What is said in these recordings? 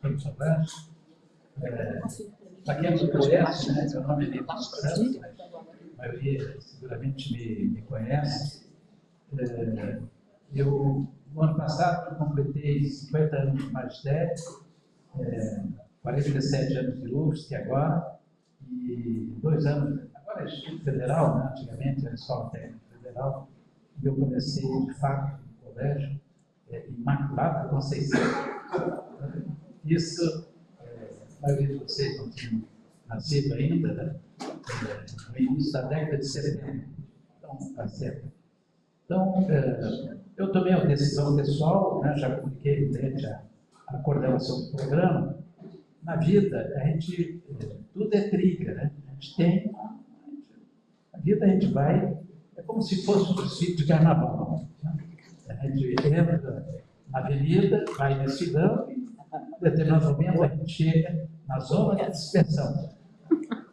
Campos Saldanha. Para quem não conhece, né, meu nome é Nilton Santos, mas a maioria seguramente me conhece. Eu, no ano passado, completei 50 anos de magistério, 47 anos de UFSC agora, e 2 anos, agora é Instituto Federal, né? Antigamente era Escola Técnica Federal, e eu comecei, de fato, no colégio Imaculada Conceição. Isso, a maioria de vocês não tinham nascido ainda, né? No início da década de 70. Então, está certo. Então, eu tomei uma decisão pessoal, né? Já comuniquei durante a coordenação do programa. Na vida, a gente, tudo é trilha, né? A gente tem, a vida a gente vai, é como se fosse um desfile de carnaval. Né? A gente entra na avenida, vai desfilando, e em determinado momento a gente chega na zona de dispersão.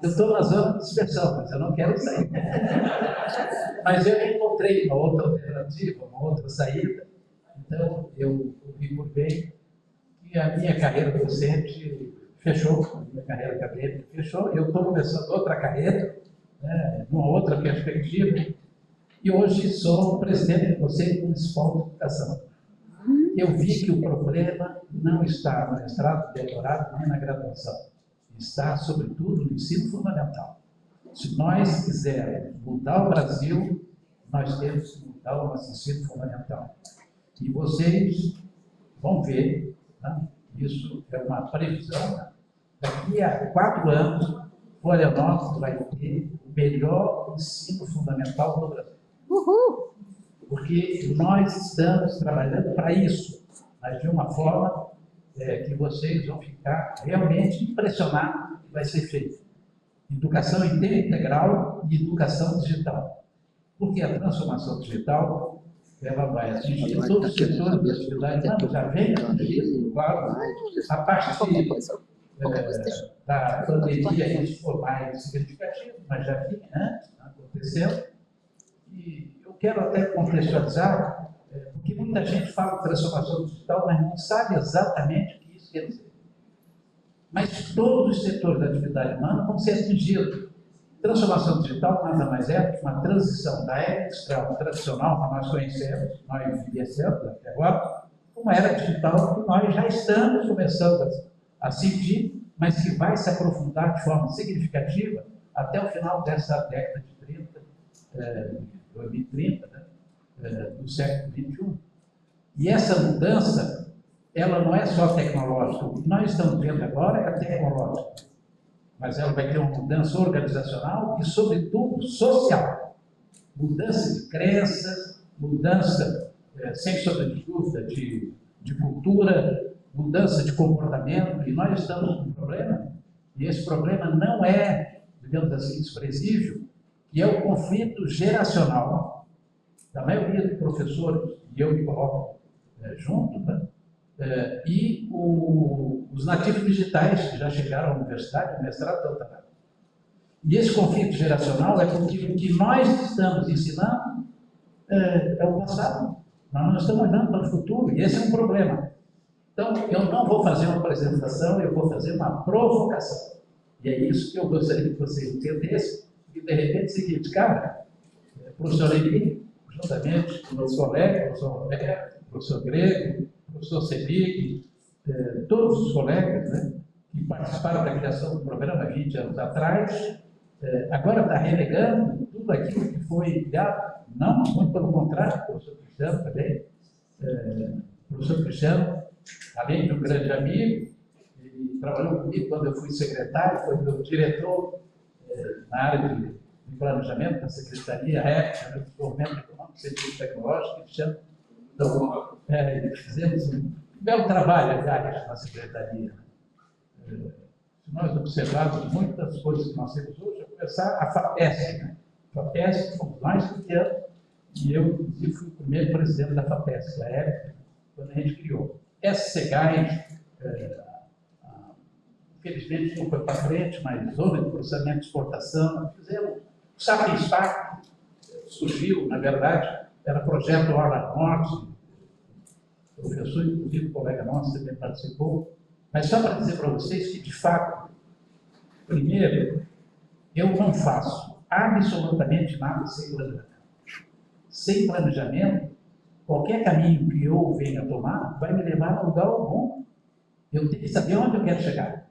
Eu estou na zona de dispersão, mas eu não quero sair. Mas eu encontrei uma outra alternativa, uma outra saída, então eu vi por bem que a minha carreira docente fechou, a minha carreira acadêmica fechou, eu estou começando outra carreira, né, numa outra perspectiva, e hoje sou presidente do Conselho Municipal de Educação. Eu vi que o problema não está no mestrado, doutorado, nem na graduação, está, sobretudo, no ensino fundamental. Se nós quisermos mudar o Brasil, nós temos que mudar o nosso ensino fundamental. E vocês vão ver, né? Isso é uma previsão, né? Daqui a 4 anos, Florianópolis vai ter o melhor ensino fundamental do Brasil. Uhul! Porque nós estamos trabalhando para isso, mas de uma forma que vocês vão ficar realmente impressionados do que vai ser feito. Educação em tempo integral e educação digital. Porque a transformação digital, ela vai atingir todos os setores da atividade humana, já vem atingindo, claro, a parte da pandemia, isso foi mais significativo, mas já vinha antes, acontecendo. E eu quero até contextualizar, porque muita gente fala de transformação digital, mas não sabe exatamente o que isso quer dizer. Mas todos os setores da atividade humana vão ser atingidos. Transformação digital nada mais é que uma transição da era industrial tradicional que nós conhecemos, nós vivenciamos até agora, uma era digital que nós já estamos começando a sentir, mas que vai se aprofundar de forma significativa até o final dessa década de 2030, né, do século XXI. E essa mudança, ela não é só tecnológica. O que nós estamos vendo agora é tecnológica. Mas ela vai ter uma mudança organizacional e, sobretudo, social. Mudança de crenças, mudança, sem sombra de dúvida, de cultura, mudança de comportamento. E nós estamos com um problema, e esse problema não é, digamos assim, desprezível, que é o conflito geracional. Da maioria dos professores, e eu me coloco junto, né? E os nativos digitais que já chegaram à universidade, mestrado, doutorado. E esse conflito geracional é porque o que nós estamos ensinando é o passado. Nós não estamos olhando para o futuro, e esse é um problema. Então, eu não vou fazer uma apresentação, eu vou fazer uma provocação. E é isso que eu gostaria que vocês entendessem, que de repente é o seguinte, cara, professor Eli, juntamente com meus colegas, professor Roberto, professor Grego, professor Sebig, todos os colegas, né, que participaram da criação do programa 20 anos atrás, agora está renegando tudo aquilo que foi criado. Não, muito pelo contrário, o professor Cristiano também. O professor Cristiano, além de um grande amigo, ele trabalhou comigo quando eu fui secretário, foi meu diretor na área de planejamento da Secretaria Ética, do Desenvolvimento Econômico, Científico e Tecnológico, Cristiano. Então, fizemos um belo trabalho, aliás, na Secretaria. Se nós observarmos muitas coisas que nós temos hoje, a começar a FAPESC. Né? A FAPESC, fomos mais do que anos, e eu, inclusive, fui o primeiro presidente da FAPESC, na época, quando a gente criou. Essa SEGAI, infelizmente não foi para frente, mas houve um processamento de exportação, fizemos o SAP, surgiu, na verdade, era projeto Orla Norte, o professor, inclusive, o colega nosso também participou, Mas só para dizer para vocês que, de fato, primeiro, eu não faço absolutamente nada sem planejamento. Sem planejamento, qualquer caminho que eu venha tomar vai me levar a lugar algum. Eu tenho que saber onde eu quero chegar.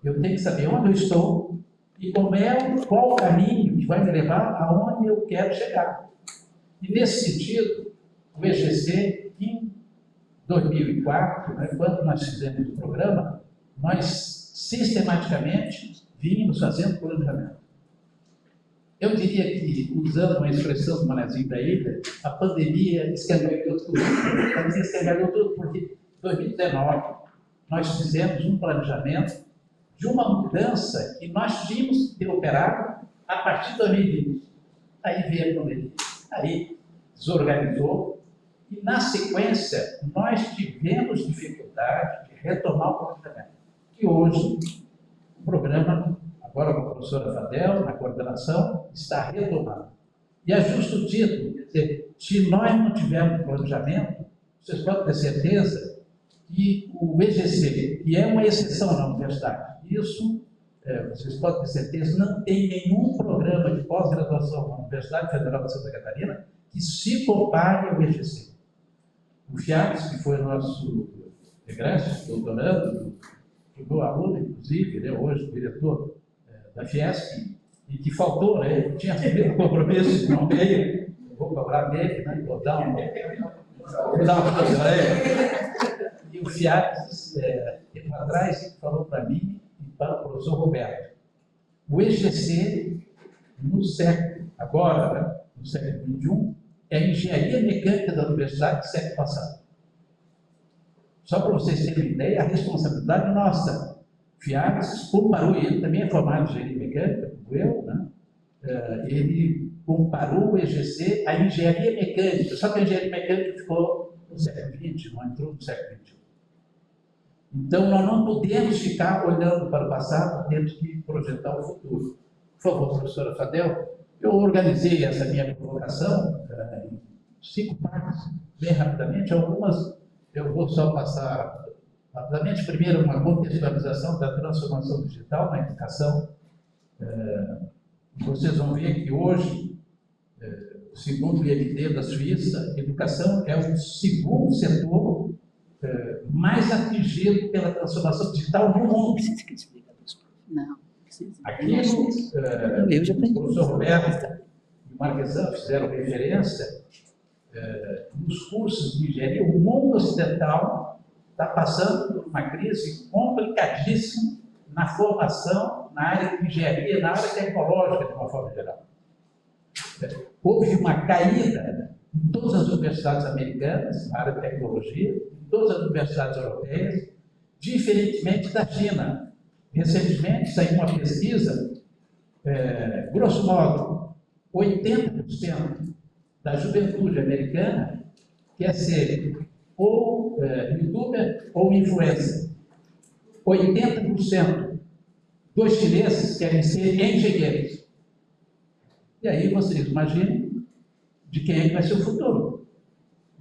Eu tenho que saber onde eu estou e qual o caminho que vai me levar aonde eu quero chegar. E, nesse sentido, o EGC, em 2004, quando nós fizemos o programa, nós sistematicamente vínhamos fazendo planejamento. Eu diria que, usando uma expressão do Manezinho da Ilha, a pandemia escangalhou tudo. A pandemia escangalhou tudo porque, em 2019, nós fizemos um planejamento de uma mudança que nós tínhamos que ter operado a partir de 2020. Aí veio a pandemia, aí desorganizou, e, na sequência, nós tivemos dificuldade de retomar o planejamento. E hoje, o programa, agora com a professora Fadel, na coordenação, está retomado. E é justo dito, quer dizer, se nós não tivermos planejamento, vocês podem ter certeza que o EGC, que é uma exceção na universidade, isso, vocês podem ter certeza, não tem nenhum programa de pós-graduação na Universidade Federal de Santa Catarina que se compare ao EGC. O Fiaps, que foi nosso egresso, doutorando, meu aluno, inclusive, hoje diretor da Fiesp, e que faltou, tinha assumido o compromisso, não veio, vou cobrar dele, vou dar uma coisa para ele. E o Fiaps, tempo atrás, falou para mim e para o professor Roberto: o EGC, no século, agora, no século XXI, é a engenharia mecânica da universidade do século passado. Só para vocês terem uma ideia, a responsabilidade nossa. Fiares comparou, e ele também é formado em engenharia mecânica, como eu, ele comparou o EGC à engenharia mecânica, só que a engenharia mecânica ficou no século XX, não entrou no século XXI. Então, nós não podemos ficar olhando para o passado, temos que projetar o futuro. Por favor, professora Fadel, eu organizei essa minha provocação em 5 partes, bem rapidamente. Algumas eu vou só passar rapidamente. Primeiro, uma contextualização da transformação digital na educação. Vocês vão ver que hoje, segundo o IMD da Suíça, a educação é o segundo setor mais atingido pela transformação digital no mundo. Não. Aqui, o professor Roberto e o Marquesan fizeram referência nos cursos de engenharia. O mundo ocidental está passando por uma crise complicadíssima na formação, na área de engenharia, na área tecnológica, de uma forma geral. Houve uma caída em todas as universidades americanas, na área de tecnologia, em todas as universidades europeias, diferentemente da China. Recentemente saiu uma pesquisa, grosso modo, 80% da juventude americana quer ser ou youtuber ou influencer. 80% dos chineses querem ser engenheiros. E aí vocês imaginam de quem é que vai ser o futuro.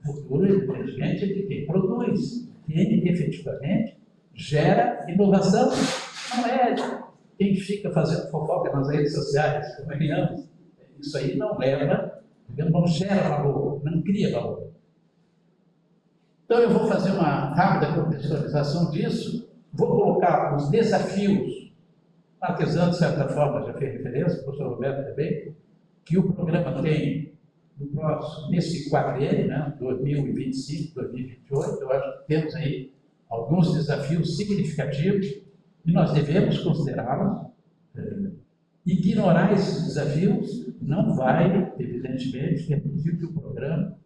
O futuro, evidentemente, é de quem produz, quem efetivamente gera inovação. Não é quem fica fazendo fofoca nas redes sociais, convenhamos. Isso aí não leva, não gera valor, não cria valor. Então eu vou fazer uma rápida contextualização disso, vou colocar os desafios. Marquesan, de certa forma, já fez referência, o professor Roberto também, que o programa tem nesse quadriênio, 2025, 2028, eu acho que temos aí alguns desafios significativos, e nós devemos considerá-los. Ignorar esses desafios não vai, evidentemente, permitir que o programa,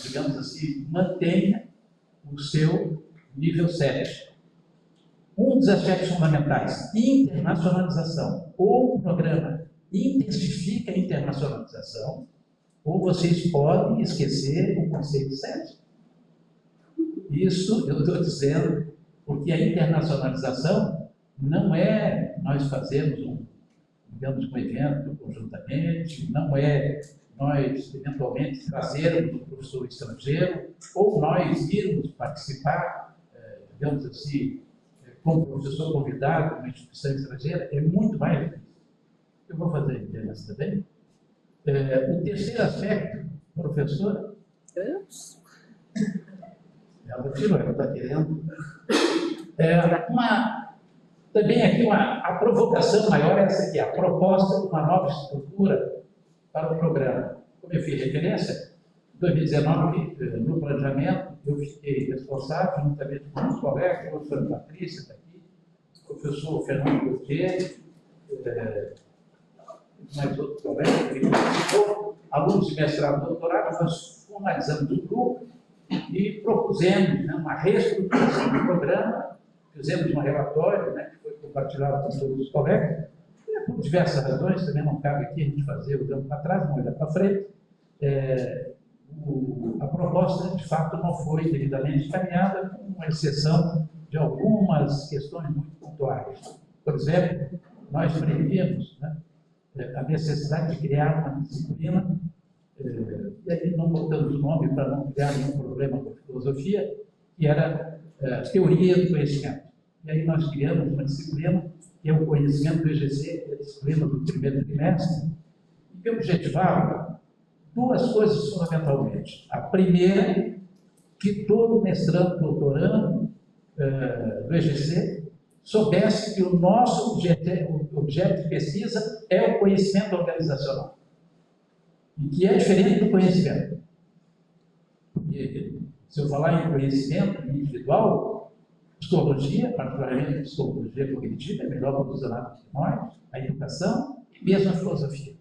digamos assim, mantenha o seu nível 7. Um dos aspectos fundamentais, internacionalização. Ou o programa intensifica a internacionalização, ou vocês podem esquecer o conceito 7. Isso eu estou dizendo porque a internacionalização não é nós fazermos digamos, um evento conjuntamente, não é nós, eventualmente, trazermos um professor estrangeiro, ou nós irmos participar, digamos assim, como professor convidado numa instituição estrangeira, é muito mais difícil. Eu vou fazer internet também. O terceiro aspecto, professora, ela tirou, ela está querendo. Também aqui a provocação maior é essa aqui, a proposta de uma nova estrutura para o programa. Como eu fiz referência, em 2019, no planejamento, eu fiquei responsável, juntamente com os colegas, a professora Patrícia está aqui, o professor Fernando Gautier, mais outros colegas, que participou, alunos de mestrado e doutorado, nós formalizamos o grupo e propusemos, né, uma reestruturação do programa, fizemos um relatório, né, que foi compartilhado com todos os colegas, e, por diversas razões, também não cabe aqui a gente fazer o tempo para trás, não olhar para frente. A proposta, de fato, não foi devidamente encaminhada, com exceção de algumas questões muito pontuais. Por exemplo, nós prevíamos, né, a necessidade de criar uma disciplina, e aí não botamos o nome para não criar nenhum problema com a filosofia, que era teoria do conhecimento. E aí nós criamos uma disciplina, que é o conhecimento do EGC, que é a disciplina do primeiro trimestre, e que objetivava duas coisas fundamentalmente. A primeira, que todo mestrando, doutorando do EGC soubesse que o nosso objeto de pesquisa é o conhecimento organizacional. E que é diferente do conhecimento. Porque, se eu falar em conhecimento individual, psicologia, particularmente psicologia cognitiva, é melhor posicionada que nós, a educação e mesmo a filosofia.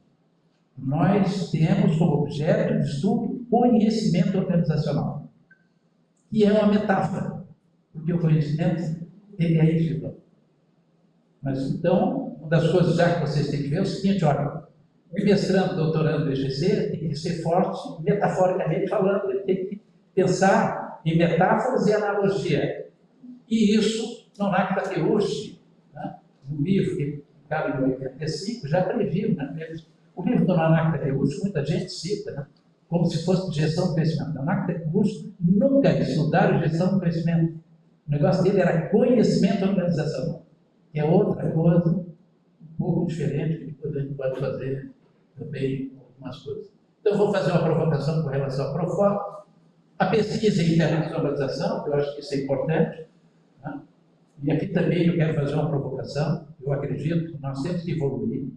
Nós temos como objeto de estudo conhecimento organizacional, que é uma metáfora, porque o conhecimento ele é individual. Mas então, uma das coisas já que vocês têm que ver é o seguinte: olha, o mestrando, doutorando do EGC tem que ser forte, metaforicamente falando, ele tem que pensar em metáforas e analogia. E isso, no Nacta Teuchi, né, no livro que cabe no 85, já previu, né? O livro do Nacta Teuchi, muita gente cita, né, como se fosse gestão do conhecimento. O Nacta Teuchi nunca estudaram gestão do conhecimento. O negócio dele era conhecimento organizacional, que é outra coisa, um pouco diferente, que depois a gente pode fazer também algumas coisas. Então, eu vou fazer uma provocação com relação à Profoc, a pesquisa e internacionalização, que eu acho que isso é importante, né? E aqui também eu quero fazer uma provocação. Eu acredito que nós temos que evoluir.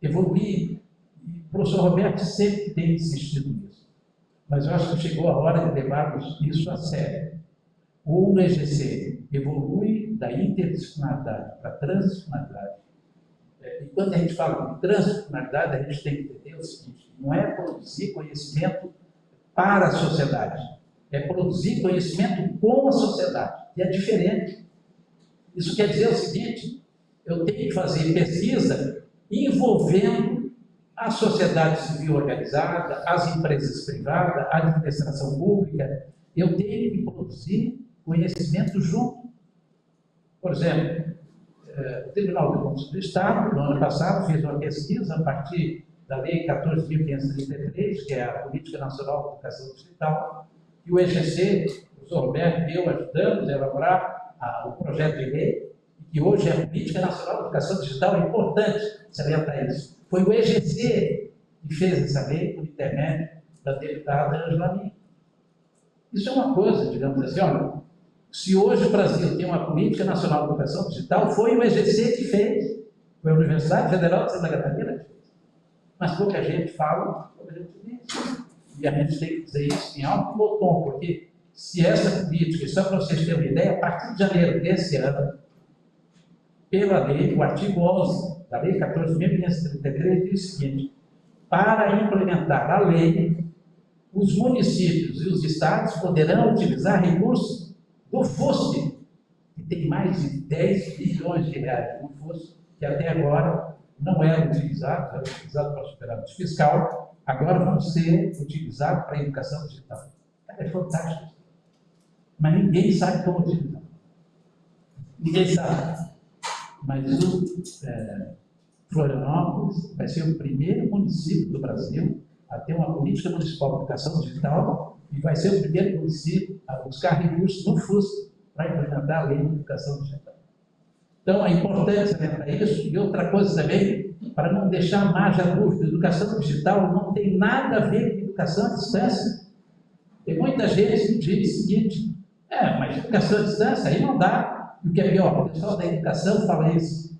E o professor Roberto sempre tem insistido nisso. Mas eu acho que chegou a hora de levarmos isso a sério. O EGC evolui da interdisciplinaridade para a transdisciplinaridade. E quando a gente fala de transdisciplinaridade, a gente tem que entender o seguinte: não é produzir conhecimento para a sociedade, é produzir conhecimento com a sociedade, que é diferente. Isso quer dizer o seguinte: eu tenho que fazer pesquisa envolvendo a sociedade civil organizada, as empresas privadas, a administração pública. Eu tenho que produzir conhecimento junto. Por exemplo, o Tribunal de Contas do Estado, no ano passado, fez uma pesquisa a partir da Lei 14.533, que é a Política Nacional de Educação Digital, e o EGC, o professor Roberto e eu ajudamos a elaborar o projeto de lei, que hoje é a Política Nacional de Educação Digital. É importante salientar isso. Foi o EGC que fez essa lei por intermédio da deputada Ângela Min. Isso é uma coisa, digamos assim, olha, se hoje o Brasil tem uma Política Nacional de Educação Digital, foi o EGC que fez, foi a Universidade Federal de Santa Catarina que fez. Mas pouca gente fala, pouca gente diz. E a gente tem que dizer isso em alto e bom tom, porque se essa política, só para vocês terem uma ideia, a partir de janeiro desse ano, pela lei, o artigo 11 da Lei 14.533 diz o seguinte: para implementar a lei, os municípios e os estados poderão utilizar recursos do FUSP, que tem mais de 10 bilhões de reais no FUSP, que até agora não eram utilizados, eram utilizados para superávit fiscal, agora vão ser utilizados para a educação digital. É fantástico. Mas ninguém sabe como utilizar. Ninguém sabe. Mas Florianópolis vai ser o primeiro município do Brasil a ter uma política municipal de educação digital e vai ser o primeiro município a buscar recursos no FUSP para implementar a lei de educação digital. Então, é importante salientar isso. E outra coisa também, para não deixar margem à dúvida, educação digital não tem nada a ver com educação à distância. Tem muita gente que diz o seguinte, mas educação à distância aí não dá. E o que é pior, o pessoal da educação fala isso.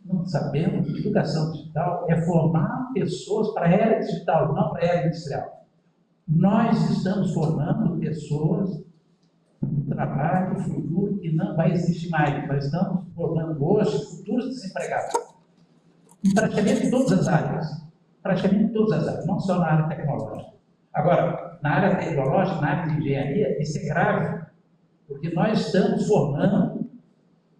Não sabemos que educação digital é formar pessoas para a era digital, não para a era industrial. Nós estamos formando pessoas para um trabalho futuro que não vai existir mais. Nós estamos formando hoje futuros desempregados. Em praticamente todas as áreas. Praticamente todas as áreas, não só na área tecnológica. Agora, na área tecnológica, na área de engenharia, isso é grave. Porque nós estamos formando.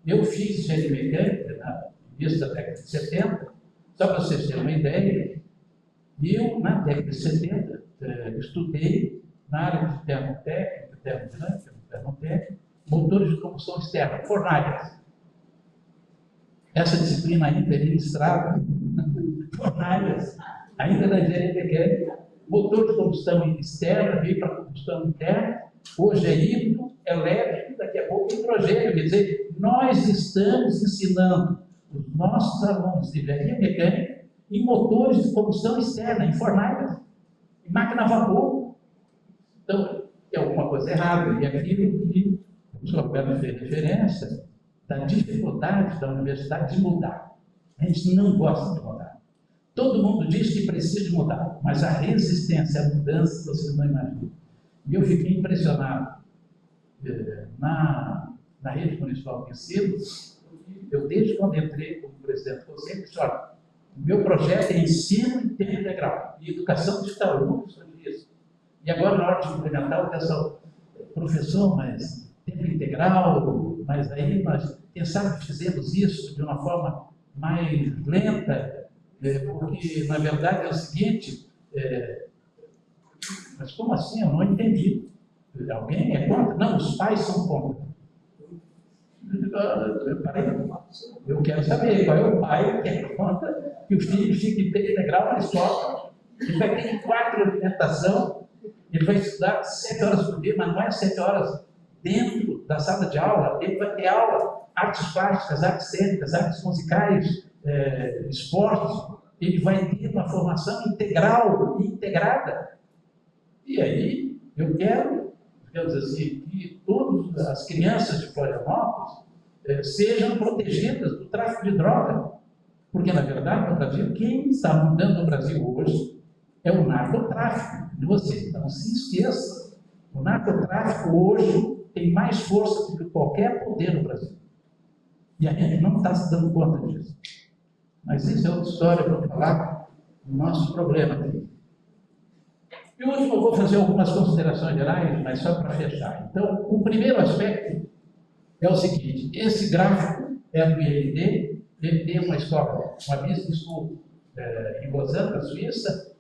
Eu fiz engenharia mecânica no início da década de 70, só para vocês terem uma ideia, eu, na década de 70, estudei na área de termotécnica, termotécnica, motores de combustão externa, fornalhas. Essa disciplina ainda é ministrada, fornalhas, ainda na engenharia mecânica, motor de combustão externa veio para combustão interna, hoje é híbrido, elétrico, daqui a pouco hidrogênio. Quer dizer, nós estamos ensinando os nossos alunos de engenharia mecânica em motores de combustão externa, em fornalhas, em máquina a vapor. Então, tem alguma coisa errada. E aquilo que o professor Roberto fez referência da dificuldade da universidade de mudar. A gente não gosta de mudar. Todo mundo diz que precisa de mudar, mas a resistência à mudança vocês não imaginam. E eu fiquei impressionado na rede municipal de ensino. Eu, desde quando entrei como presidente do conselho, disse: olha, o meu projeto é ensino em tempo integral e educação digital. Eu nunca soube isso. E agora, na hora de implementar, o pessoal, professor, mas tempo integral, mas aí nós, quem sabe, fizemos isso de uma forma mais lenta, porque, na verdade, é o seguinte, mas como assim? Eu não entendi. Alguém é contra? Não, os pais são contra. Eu quero saber qual é o pai que é contra que o filho fique em tempo integral na escola. Ele vai ter 4 alimentação, ele vai estudar 7 horas por dia, mas não é 7 horas dentro da sala de aula. Ele vai ter aula, artes plásticas, artes cênicas, artes musicais, esportes. Ele vai ter uma formação integral e integrada. E aí, eu quero, digamos assim, que todas as crianças de Florianópolis sejam protegidas do tráfico de droga. Porque, na verdade, no Brasil, quem está mudando o Brasil hoje é o narcotráfico de você. Então, se esqueça, o narcotráfico hoje tem mais força do que qualquer poder no Brasil. E a gente não está se dando conta disso. Mas isso é outra história para falar do nosso problema aqui. E o último, eu vou fazer algumas considerações gerais, mas só para fechar. Então, o primeiro aspecto é o seguinte: esse gráfico é do IND. Ele é uma escola, uma business school em Lausanne, na Suíça,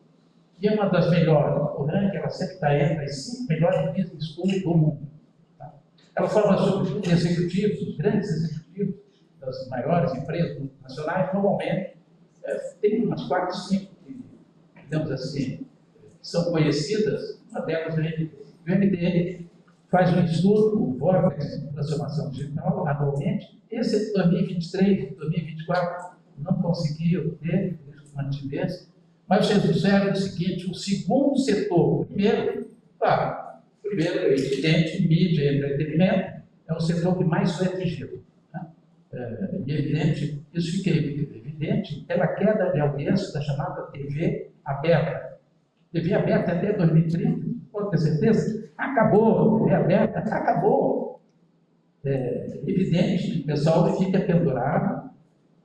e é uma das melhores. O ranking, ela sempre está entre as 5 melhores business schools do mundo. Tá? Ela forma sobretudo executivos, os grandes executivos das maiores empresas nacionais. Normalmente tem umas 4, 5, digamos assim, que são conhecidas. Uma delas é o MD. O MD faz um estudo, o Vortex de Transformação Digital, anualmente. Esse de 2023, 2024, não conseguiu ter, mantivesse. Mas vocês observam o seguinte: o segundo setor, primeiro, é evidente, mídia e entretenimento, é o setor que mais foi atingido. Né? E é evidente, isso fica evidente pela queda de audiência da chamada TV aberta. TV aberta até 2030, pode ter certeza? Acabou, TV aberta, acabou. É evidente que o pessoal fica pendurado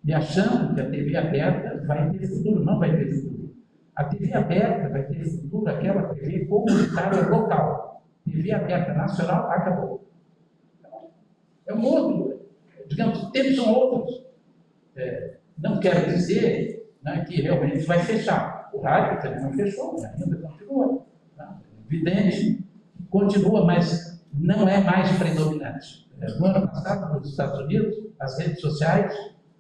e achando que a TV aberta vai ter futuro. Não vai ter futuro. A TV aberta vai ter futuro aquela TV comunitária local. TV aberta nacional, acabou. É um outro, digamos, tempos são outros. Não quero dizer, né, que realmente vai fechar. O rádio também não fechou, ainda continua. Tá? Evidente, continua, mas não é mais predominante. No ano passado, nos Estados Unidos, as redes sociais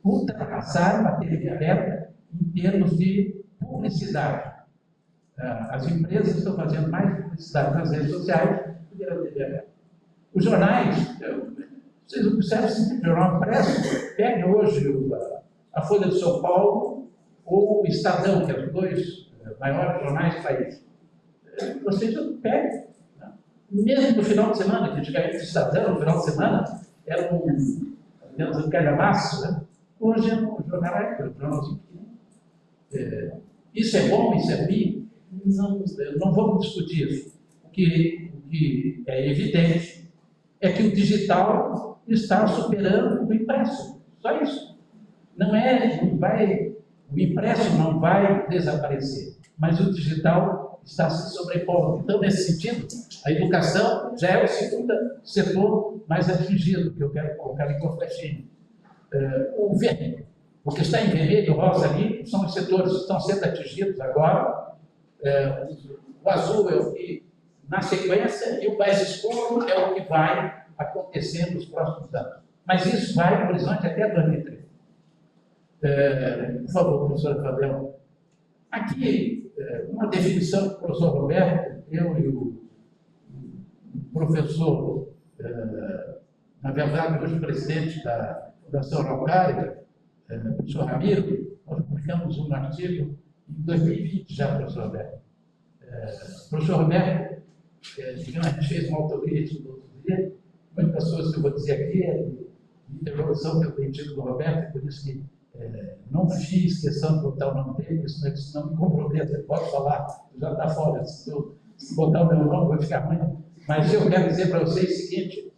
ultrapassaram a TV aberta em termos de publicidade. As empresas estão fazendo mais publicidade nas redes sociais do que na TV aberta. Os jornais, Vocês observam o seguinte: o jornal impresso, pegue hoje a Folha de São Paulo ou o Estadão, que é os dois maiores jornais do país. Vocês pegam. Né? Mesmo no final de semana, que antigamente o Estadão, no final de semana, era um calhamaço, né? Hoje é um jornalzinho pequeno. Isso é bom, isso é ruim? Não vamos discutir isso. O que é evidente é que o digital está superando o impresso. Só isso. O impresso não vai desaparecer, mas o digital está se sobrepondo. Então, nesse sentido, a educação já é o segundo setor mais atingido, que eu quero colocar ali com a flechinha. O que está em vermelho, rosa ali, são os setores que estão sendo atingidos agora. O azul é o que, na sequência, e o mais escuro é o que vai acontecer nos próximos anos. Mas isso vai no horizonte até 2030. Por favor, professora Fabel. Aqui, uma definição do professor Roberto, eu e o professor, na verdade, hoje presidente da Fundação Araucária, o professor Ramiro, nós publicamos um artigo em 2020 já, professor Roberto. O professor Roberto, digamos, a gente fez uma autoria no outro dia, muitas coisas que eu vou dizer aqui é de evolução que eu tenho tido do Roberto, por isso que não fiz questão de botar o nome dele, isso não me compromete, pode falar, já está fora, se botar o meu nome vai ficar ruim, mas eu quero dizer para vocês o seguinte: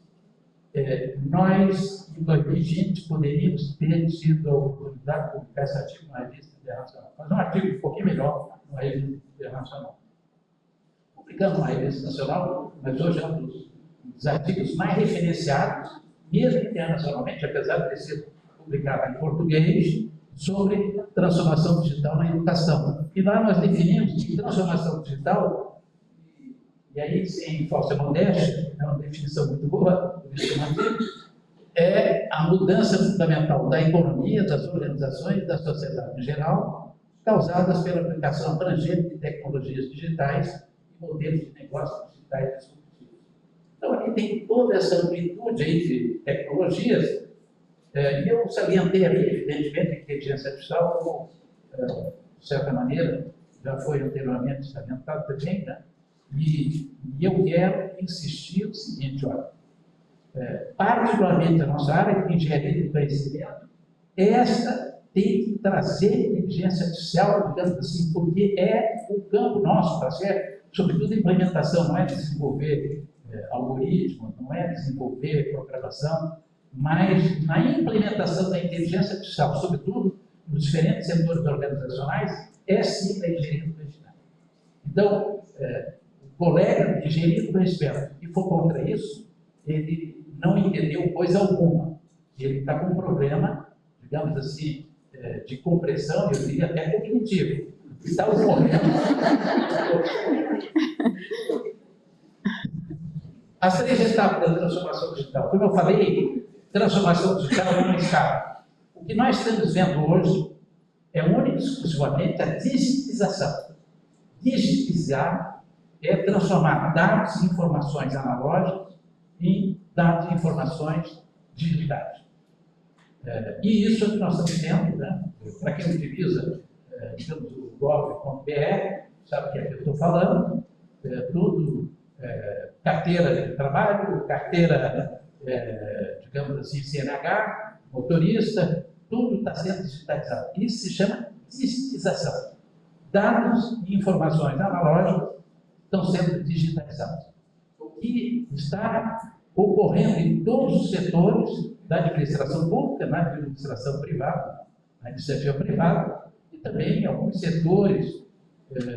nós, em 2020, poderíamos ter tido a oportunidade de publicar esse artigo na revista internacional, mas um artigo um pouquinho melhor na revista internacional. Publicamos na revista nacional, mas hoje é um dos artigos mais referenciados, mesmo internacionalmente, apesar de ter sido publicado em português, sobre transformação digital na educação. E lá nós definimos que transformação digital, e aí, sem falsa modéstia, é uma definição muito boa, por isso que eu mantive, é a mudança fundamental da economia, das organizações e da sociedade em geral, causadas pela aplicação abrangente de tecnologias digitais e modelos de negócios digitais disruptivos. Então, aqui tem toda essa amplitude aí de tecnologias. E eu salientei ali, evidentemente, a inteligência artificial, como, de certa maneira, já foi anteriormente salientado também, né? E eu quero insistir o seguinte: olha, particularmente a nossa área de engenharia de conhecimento, esta tem que trazer inteligência artificial, digamos assim, porque é o campo nosso, tá certo? Sobretudo a implementação, não é desenvolver algoritmos, não é desenvolver programação, mas na implementação da inteligência artificial, sobretudo nos diferentes setores organizacionais, é sim a engenharia do conhecimento. Então, o colega de engenharia do conhecimento que for contra isso, ele não entendeu coisa alguma. Ele está com um problema, digamos assim, de compreensão, eu diria até cognitivo. Está ocorrendo. As 3 etapas da transformação digital. Como eu falei, transformação digital é uma escala. O que nós estamos vendo hoje é única e exclusivamente a digitização. Digitizar é transformar dados e informações analógicos em dados e informações digitais. E isso é o que nós estamos tendo, né? Para quem utiliza, digamos, o gov.br, sabe o que é que eu estou falando, tudo, carteira de trabalho, carteira, digamos assim, CNH, motorista, tudo está sendo digitalizado. Isso se chama digitização. Dados e informações analógicas estão sendo digitalizados. O que está ocorrendo em todos os setores da administração pública, na administração privada, na iniciativa privada, e também em alguns setores,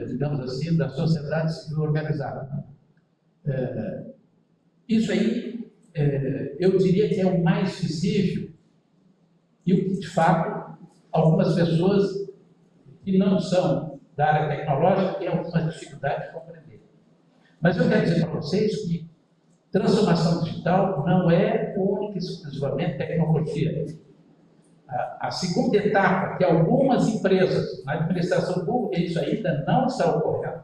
digamos assim, da sociedade civil organizada. Isso aí, eu diria que é o mais visível e o que, de fato, algumas pessoas que não são da área tecnológica têm algumas dificuldades de compreender. Mas eu quero dizer para vocês que transformação digital não é única e exclusivamente tecnologia. A segunda etapa, que algumas empresas na administração pública, isso ainda não está ocorrendo.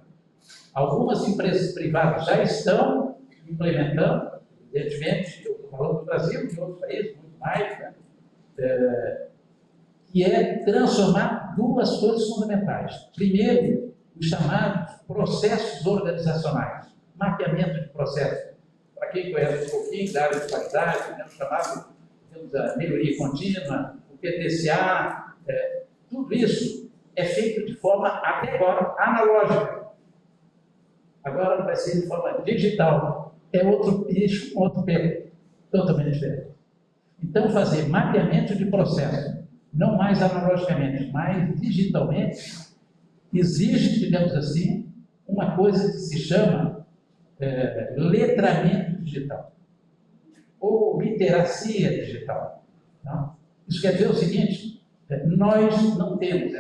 Algumas empresas privadas já estão implementando, evidentemente, eu falando do Brasil e de outros países, muito mais, né? Que é transformar duas coisas fundamentais. Primeiro, os chamados processos organizacionais, mapeamento de processos. Para quem conhece um pouquinho da área de qualidade, né, temos a melhoria contínua, o PDCA, tudo isso é feito de forma, até agora, analógica. Agora vai ser de forma digital. É outro bicho, outro pelo, totalmente diferente. Então, fazer mapeamento de processo, não mais analogicamente, mas digitalmente, exige, digamos assim, uma coisa que se chama letramento digital, ou literacia digital. Não? Isso quer dizer o seguinte, nós não temos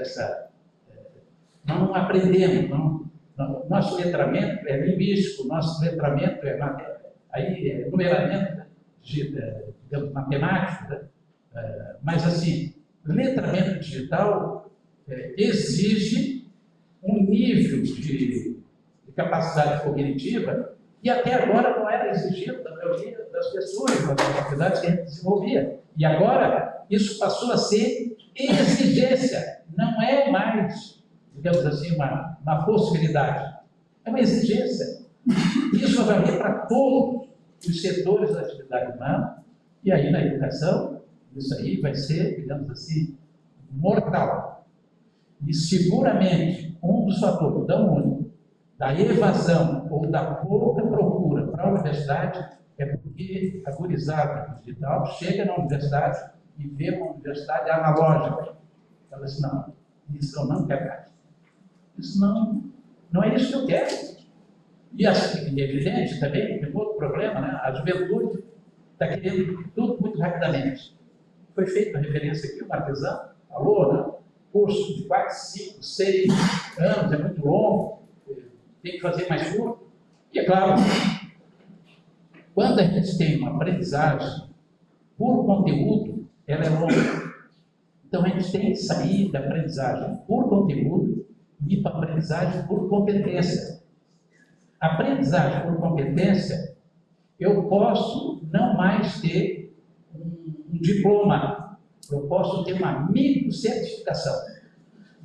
não aprendemos, nosso letramento é linguístico, nosso letramento é numeramento, digamos, matemático, né? Mas assim, letramento digital exige um nível de capacidade cognitiva que até agora não era exigido da maioria das pessoas, das faculdades que a gente desenvolvia. E agora isso passou a ser exigência, não é mais, digamos assim, uma possibilidade, é uma exigência. Isso vai valer para todos os setores da atividade humana, e aí na educação, isso aí vai ser, digamos assim, mortal. E seguramente um dos fatores da evasão ou da pouca procura para a universidade é porque a gurizada digital chega na universidade e vê uma universidade analógica. Fala assim, não, isso eu não quero mais. Isso não é isso que eu quero. E assim, é evidente também, tem outro problema, né? A juventude está querendo tudo muito rapidamente. Foi feita a referência aqui, o Marquesan falou, né? Curso de 4, 5, 6 anos, é muito longo, tem que fazer mais curto. E é claro, quando a gente tem uma aprendizagem por conteúdo, ela é longa. Então a gente tem que sair da aprendizagem por conteúdo e ir para a aprendizagem por competência. Aprendizagem por competência, eu posso não mais ter um diploma, eu posso ter uma microcertificação.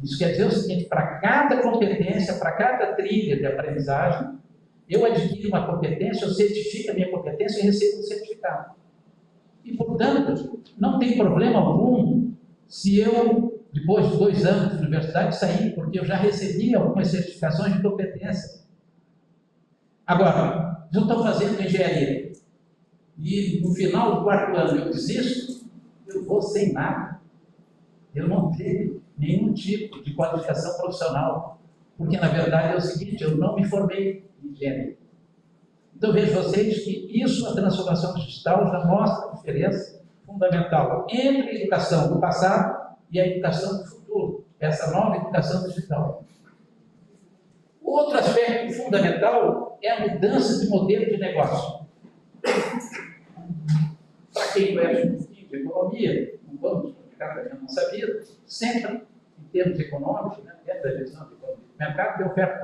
Isso quer dizer o seguinte, para cada competência, para cada trilha de aprendizagem, eu adquiro uma competência, eu certifico a minha competência e recebo um certificado. E, portanto, não tem problema algum se eu, depois de 2 anos de universidade, sair, porque eu já recebi algumas certificações de competência. Agora, eu estou fazendo engenharia e no final do 4º ano eu desisto, eu vou sem nada. Eu não tenho nenhum tipo de qualificação profissional, porque na verdade é o seguinte, eu não me formei em engenharia. Então vejo vocês que isso, a transformação digital, já mostra a diferença fundamental entre a educação do passado e a educação do futuro, essa nova educação digital. Outro aspecto fundamental é a mudança de modelo de negócio. Para quem conhece um pouquinho de economia, não vamos complicar também a nossa vida, sempre, em termos econômicos, né, dentro da visão de economia do mercado, de oferta e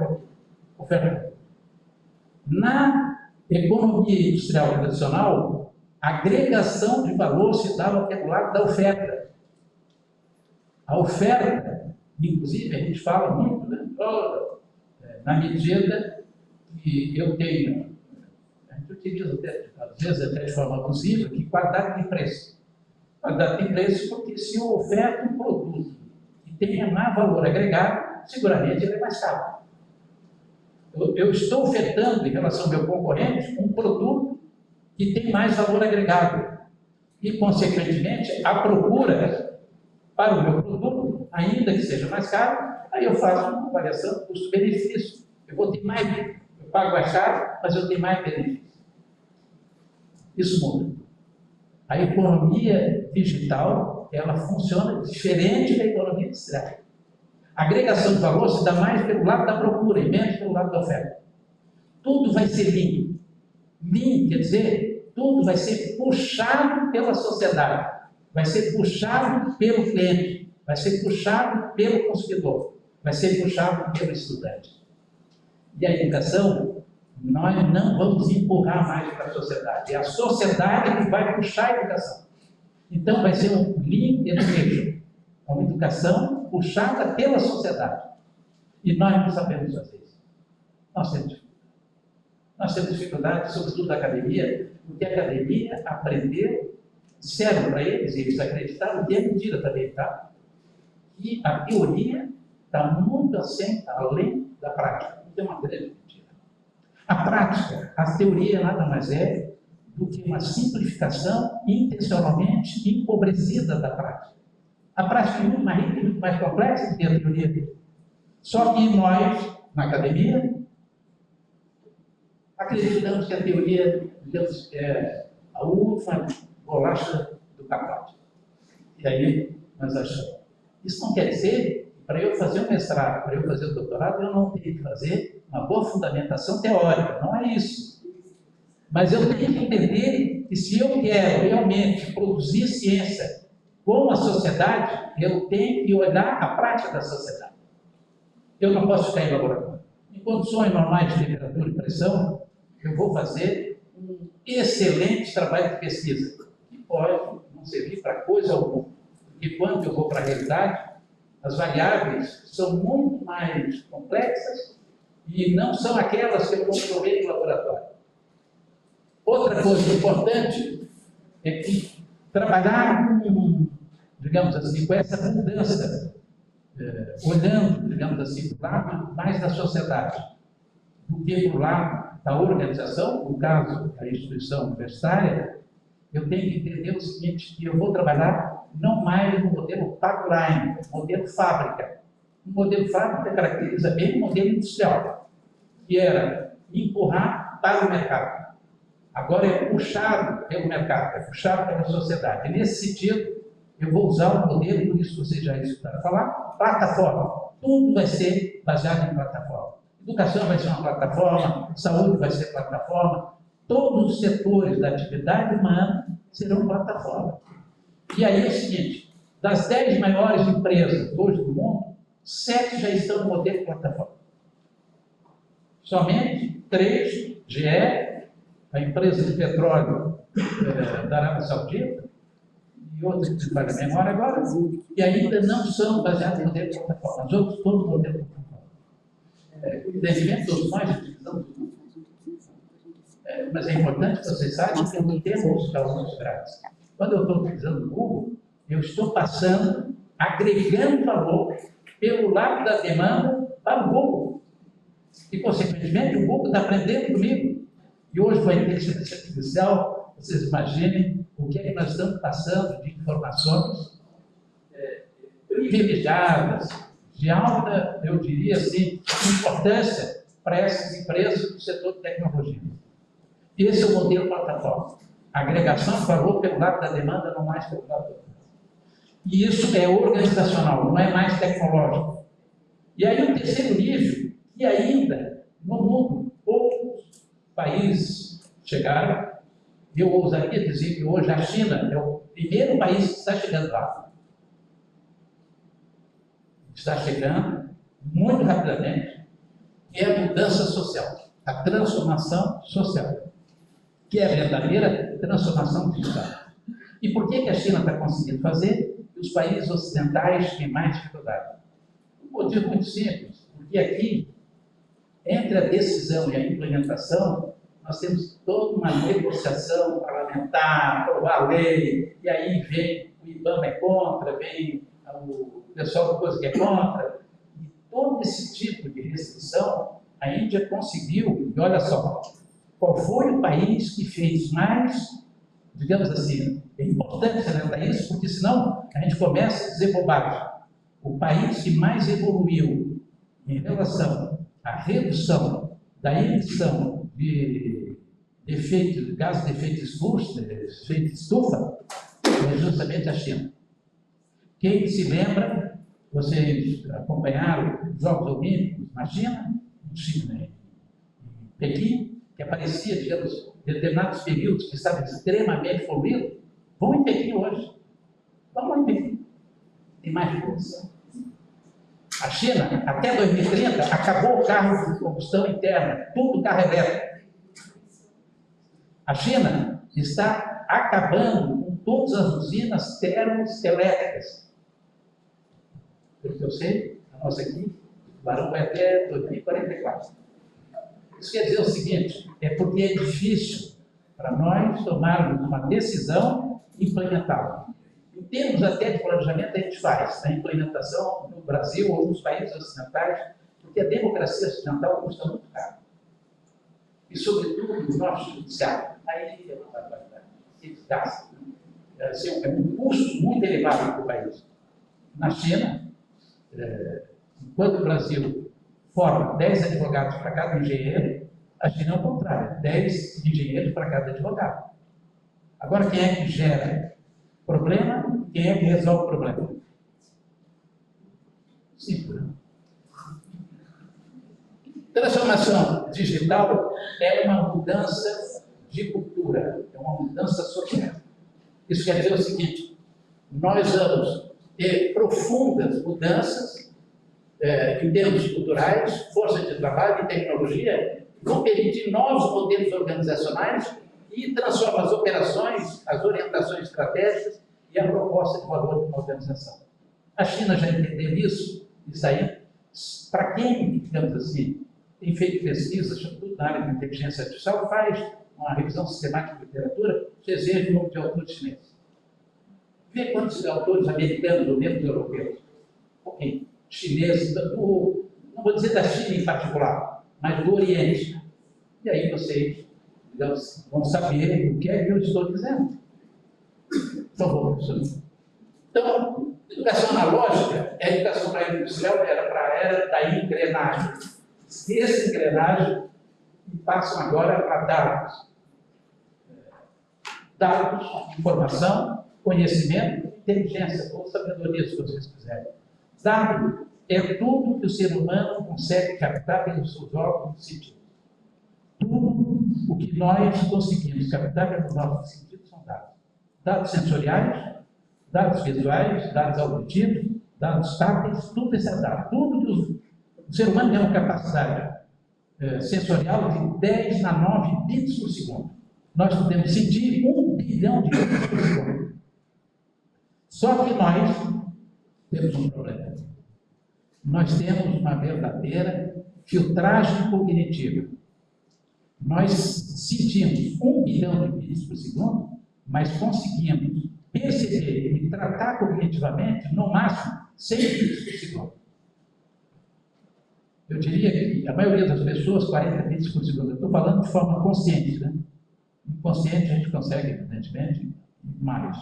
procura. Na economia industrial tradicional, a agregação de valor se dava pelo lado da oferta. A oferta, inclusive, a gente fala muito, né, na medida que eu tenho, a gente utiliza às vezes até de forma abusiva, que qualidade de preço. Qualidade de preço porque se eu oferto um produto que tenha mais valor agregado, seguramente ele é mais caro. Eu estou ofertando, em relação ao meu concorrente, um produto que tem mais valor agregado. E, consequentemente, a procura para o meu produto, ainda que seja mais caro, aí eu faço uma avaliação custo-benefício. Eu vou ter mais, eu pago mais caro, mas eu tenho mais benefício. Isso muda. A economia digital, ela funciona diferente da economia industrial. A agregação de valor se dá mais pelo lado da procura e menos pelo lado da oferta. Tudo vai ser lean. Lean quer dizer, tudo vai ser puxado pela sociedade, vai ser puxado pelo cliente, vai ser puxado pelo consumidor, vai ser puxado pelo estudante. E a educação nós não vamos empurrar mais para a sociedade. É a sociedade que vai puxar a educação. Então, vai ser um lean education, uma educação puxada pela sociedade. E nós não sabemos fazer isso. Nós temos dificuldade, sobretudo da academia, porque a academia aprendeu, disseram para eles, e eles acreditaram, que é mentira também, tá? Que a teoria está muito além da prática. Isso é uma grande mentira. A prática, a teoria nada mais é do que uma simplificação intencionalmente empobrecida da prática. A prática é muito mais rica, muito mais complexa do que a teoria. Só que nós, na academia, acreditamos que a teoria, digamos, é a última bolacha do pacote. E aí nós achamos. Isso não quer dizer que para eu fazer o mestrado, para eu fazer o doutorado, eu não tenho que fazer uma boa fundamentação teórica. Não é isso. Mas eu tenho que entender que se eu quero realmente produzir ciência com a sociedade, eu tenho que olhar a prática da sociedade. Eu não posso ficar em laboratório. Em condições normais de temperatura e pressão, eu vou fazer um excelente trabalho de pesquisa, que pode não servir para coisa alguma. Porque quando eu vou para a realidade, as variáveis são muito mais complexas e não são aquelas que eu comprovei no laboratório. Outra coisa importante é que trabalhar com, digamos assim, com essa mudança, olhando, digamos assim, para o lado mais da sociedade, do que para o lado da organização, no caso da instituição universitária, eu tenho que entender o seguinte, que eu vou trabalhar não mais no modelo pipeline, modelo fábrica. O modelo fábrica caracteriza bem o modelo industrial, que era empurrar para o mercado. Agora é puxado pelo mercado, é puxado pela sociedade. E nesse sentido, eu vou usar o modelo, por isso vocês já escutaram falar, plataforma. Tudo vai ser baseado em plataforma. Educação vai ser uma plataforma, saúde vai ser plataforma, todos os setores da atividade humana serão plataforma. E aí é o seguinte, das 10 maiores empresas hoje do mundo, 7 já estão no modelo plataforma. Somente 3, GE, a empresa de petróleo da Arábia Saudita, e outras que se faz a memória agora, e ainda não são baseados no modelo plataforma. Os outros todos no modelo plataforma. O entendimento todos nós utilizamos. Mas é importante que vocês saibam que não temos alguns grátis. Quando eu estou utilizando o Google, eu estou passando, agregando valor pelo lado da demanda para o Google. E, consequentemente, o Google está aprendendo comigo. E hoje, com a inteligência artificial, vocês imaginem o que é que nós estamos passando de informações privilegiadas, de alta, eu diria assim, importância para essas empresas do setor de tecnologia. Esse é o modelo plataforma. Agregação de valor pelo lado da demanda, não mais pelo lado da demanda. E isso é organizacional, não é mais tecnológico. E aí o terceiro nível, que ainda no mundo, poucos países chegaram, eu ousaria dizer que hoje a China é o primeiro país que está chegando lá. Está chegando muito rapidamente, que é a mudança social, a transformação social, que é a verdadeira transformação digital. E por que a China está conseguindo fazer e os países ocidentais têm mais dificuldade? Um motivo muito simples, porque aqui, entre a decisão e a implementação, nós temos toda uma negociação parlamentar, aprovar a lei, e aí vem o IBAMA é contra, vem o pessoal do coisa que é contra, e todo esse tipo de restrição, a Índia conseguiu, e olha só, qual foi o país que fez mais, digamos assim, é importante salientar isso, porque senão a gente começa a dizer bobagem. O país que mais evoluiu em relação à redução da emissão de gases de efeito estufa, é justamente a China. Quem se lembra, vocês acompanharam os Jogos Olímpicos na China, em Pequim, que aparecia, digamos, em determinados períodos que estavam extremamente poluídos, vão em Pequim hoje. Vamos em Pequim. Tem mais poluição. A China, até 2030, acabou o carro de combustão interna, tudo carro elétrico. A China está acabando com todas as usinas termoelétricas. Pelo que eu sei, a nossa aqui, o Barão vai até 2044. Isso quer dizer o seguinte, é porque é difícil para nós tomarmos uma decisão e implementá-la. Em termos até de planejamento, a gente faz a implementação no Brasil ou nos países ocidentais, porque a democracia ocidental custa muito caro. E, sobretudo, no nosso judiciário. Aí é uma barbaridade. Eles gastam. É um custo muito elevado para o país. Na China, enquanto o Brasil forma 10 advogados para cada engenheiro, a China é o contrário, 10 engenheiros para cada advogado. Agora, quem é que gera problema? Quem é que resolve o problema? Simples. Transformação digital é uma mudança de cultura, é uma mudança social. Isso quer dizer o seguinte, nós vamos ter profundas mudanças em termos culturais, força de trabalho e tecnologia, vão permitir novos modelos organizacionais e transformam as operações, as orientações estratégicas e a proposta de valor de uma organização. A China já entendeu isso, isso aí, para quem, digamos assim, tem feito pesquisas, sobretudo na área de inteligência artificial, faz uma revisão sistemática de literatura, vocês vejam o número de autores chineses. Vê quantos autores americanos ou mesmo europeus. Ok, chineses, não vou dizer da China em particular, mas do Oriente. E aí vocês, digamos, vão saber o que é que eu estou dizendo. Por favor, professor. Então, educação analógica é a educação para a industrial, era para a era da engrenagem. Essa engrenagem passam agora para dados. Dados, informação, conhecimento, inteligência, ou sabedoria, se vocês quiserem. Dado é tudo que o ser humano consegue captar pelos seus órgãos sentidos. Tudo o que nós conseguimos captar pelos nossos sentidos são dados. Dados sensoriais, dados visuais, dados auditivos, dados táteis, tudo isso é dado. Tudo que o ser humano tem uma capacidade sensorial de 10 na 9 bits por segundo. Nós podemos sentir 1 bilhão de bits por segundo. Só que nós temos um problema. Nós temos uma verdadeira filtragem cognitiva. Nós sentimos 1 bilhão de bits por segundo, mas conseguimos perceber e tratar cognitivamente, no máximo, 100 bits por segundo. Eu diria que a maioria das pessoas, 40 bits por segundo. Eu estou falando de forma consciente, né? Inconsciente a gente consegue, evidentemente, mais.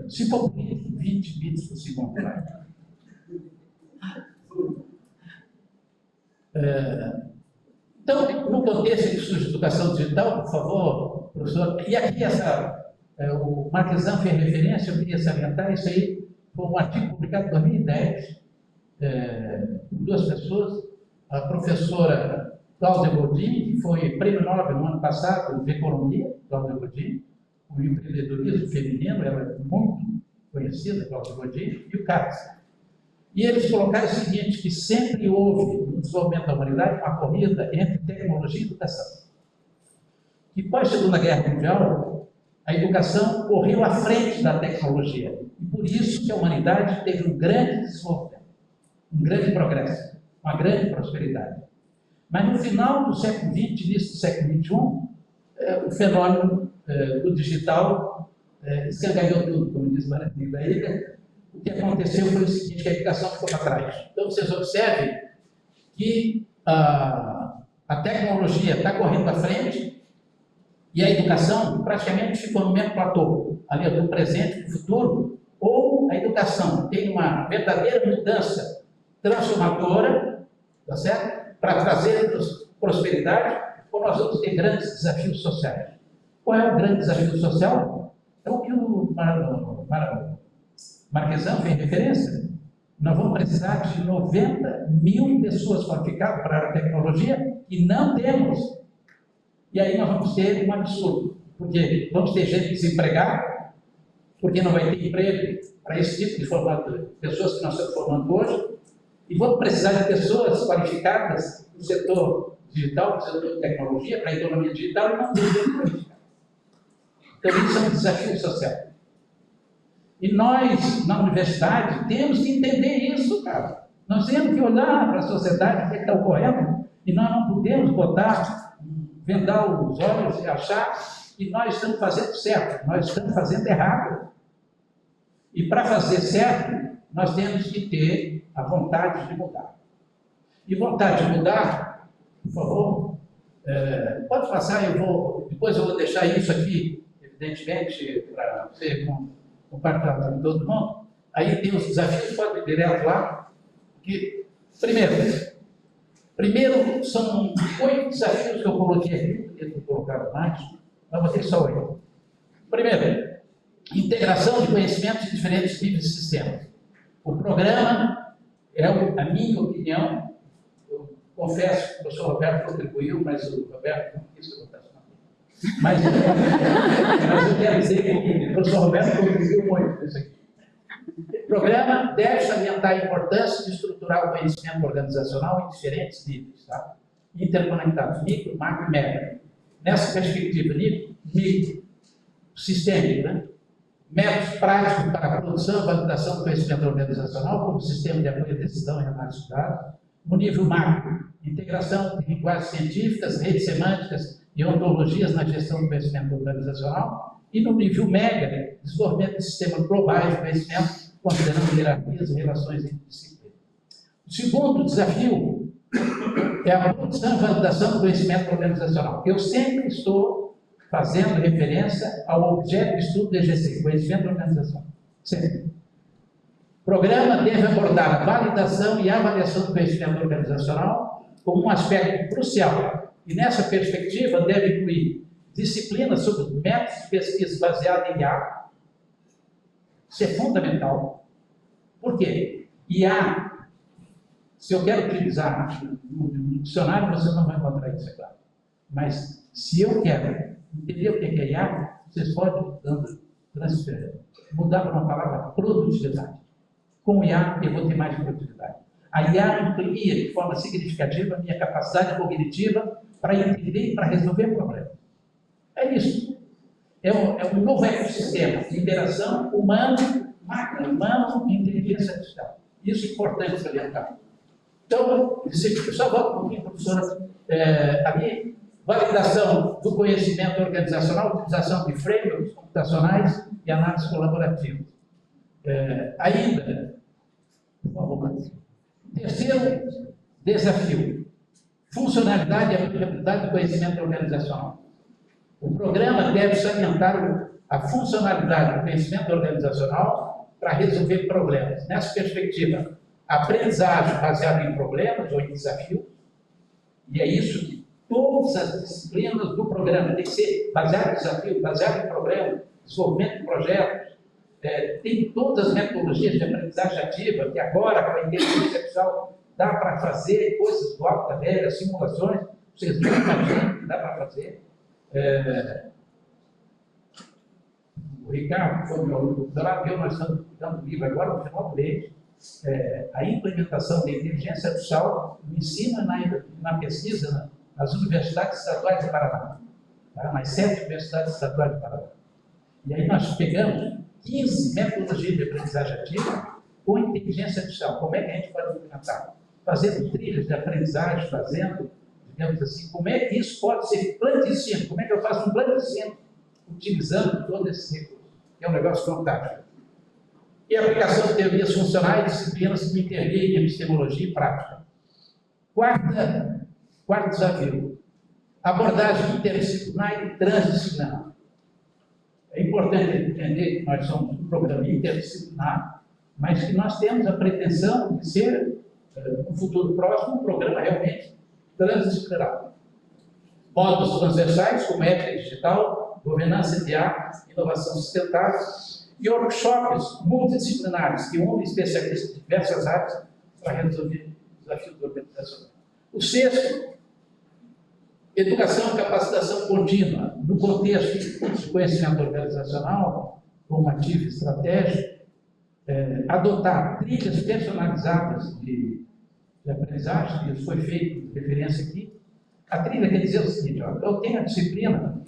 Se for bonito, 20 bits por segundo. Então, no contexto de estudo de educação digital, por favor, professor, e aqui o Marquesan fez referência, eu queria salientar, isso aí foi um artigo publicado em 2010, por duas pessoas, a professora Cláudia Godin, que foi prêmio Nobel no ano passado de Economia, Cláudia Godin, o empreendedorismo feminino, ela é muito conhecida, Cláudia Godin, e o Katz. E eles colocaram o seguinte, que sempre houve, no desenvolvimento da humanidade, uma corrida entre tecnologia e educação. E pós-Segunda Guerra Mundial, a educação correu à frente da tecnologia. E por isso que a humanidade teve um grande desenvolvimento, um grande progresso, uma grande prosperidade. Mas no final do século XX, início do século XXI, o fenômeno do digital escangalhou tudo, como diz Maravilha da Ilha. O que aconteceu foi o seguinte, que a educação ficou para trás. Então, vocês observem que a tecnologia está correndo à frente e a educação praticamente ficou no mesmo platô, ali do presente e do futuro, ou a educação tem uma verdadeira mudança transformadora, tá certo? Para trazer prosperidade, ou nós vamos ter grandes desafios sociais. Qual é o grande desafio social? É o que o Marquesan fez referência. Nós vamos precisar de 90 mil pessoas qualificadas para a tecnologia e não temos. E aí nós vamos ter um absurdo, porque vamos ter gente desempregada, porque não vai ter emprego para esse tipo de formato, pessoas que nós estamos formando hoje, e vamos precisar de pessoas qualificadas no setor digital, precisa de tecnologia para a economia digital e não tem política. Então, isso é um desafio social. E nós, na universidade, temos que entender isso, cara. Nós temos que olhar para a sociedade, o que está ocorrendo, e nós não podemos vendar os olhos e achar que nós estamos fazendo certo, nós estamos fazendo errado. E para fazer certo, nós temos que ter a vontade de mudar. E vontade de mudar, por favor, pode passar, depois eu vou deixar isso aqui, evidentemente, para você compartilhar com todo mundo. Aí tem os desafios, pode ir direto lá. Que, primeiro, são 8 desafios que eu coloquei aqui, podia ter colocado mais, mas vou ter só 8. Primeiro, integração de conhecimentos de diferentes níveis de sistemas. O programa é, a minha opinião, eu confesso que o professor Roberto contribuiu, mas o Roberto não quis que eu botasse na minha. Mas eu quero dizer que o professor Roberto contribuiu muito nisso aqui. O programa deve salientar a importância de estruturar o conhecimento organizacional em diferentes níveis, tá? Interconectados, micro, macro e mega. Nessa perspectiva, micro, sistêmico, né? Métodos práticos para a produção e validação do conhecimento organizacional, como sistema de apoio à decisão e análise de dados. No nível macro, integração de linguagens científicas, redes semânticas e ontologias na gestão do conhecimento organizacional. E no nível mega, desenvolvimento de sistemas globais de conhecimento, considerando hierarquias e relações entre disciplinas. O segundo desafio é a produção e validação do conhecimento organizacional. Eu sempre estou fazendo referência ao objeto de estudo do EGC, conhecimento organizacional. Sempre. O programa deve abordar a validação e avaliação do conhecimento organizacional como um aspecto crucial. E nessa perspectiva deve incluir disciplinas sobre métodos de pesquisa baseados em IA. Isso é fundamental. Por quê? IA, se eu quero utilizar no dicionário, você não vai encontrar isso, é claro. Mas se eu quero entender o que é IA, vocês podem, mudar para uma palavra produtividade. Com IA, eu vou ter mais produtividade. A IA amplia de forma significativa a minha capacidade cognitiva para entender e para resolver problemas. É isso. É um novo ecossistema de interação humano-máquina, humano e inteligência artificial. Isso é importante salientar. Então, só volta um pouquinho, professora, ali, validação do conhecimento organizacional, utilização de frameworks computacionais e análise colaborativa. Ainda, por favor, terceiro desafio, funcionalidade e aplicabilidade do conhecimento organizacional. O programa deve salientar a funcionalidade do conhecimento organizacional para resolver problemas. Nessa perspectiva, aprendizagem baseada em problemas ou em desafios, e é isso que todas as disciplinas do programa tem que ser baseado em desafio, baseado em problema, desenvolvimento de projetos, tem todas as metodologias de aprendizagem ativa, que agora, com a inteligência artificial, dá para fazer coisas do alto da velha, simulações, vocês não imaginam que dá para fazer. O Ricardo, que foi meu aluno do doutorado, nós estamos dando livro agora, no final do mês, a implementação da inteligência artificial no ensino e na pesquisa nas universidades estaduais de Paraná, tá? Nas 7 universidades estaduais de Paraná. E aí nós pegamos 15 metodologias de aprendizagem ativa com inteligência artificial. Como é que a gente pode implementar? Fazendo trilhas de aprendizagem, digamos assim, como é que isso pode ser plano de ensino? Como é que eu faço um plano de ensino utilizando todo esse recurso? É um negócio fantástico. E a aplicação de teorias funcionais e disciplinas que interligam epistemologia e prática. Quarto desafio, abordagem interdisciplinar e transdisciplinar. É importante entender que nós somos um programa interdisciplinar, mas que nós temos a pretensão de ser, no futuro próximo, um programa realmente transdisciplinar. Módulos transversais, como ética digital, governança de IA, inovação sustentável, e workshops multidisciplinares que unem especialistas de diversas áreas para resolver desafios organizacionais. O sexto, educação e capacitação contínua, no contexto de conhecimento organizacional, como ativo estratégico, adotar trilhas personalizadas de aprendizagem, isso foi feito referência aqui, A trilha quer dizer o seguinte, ó, eu tenho a disciplina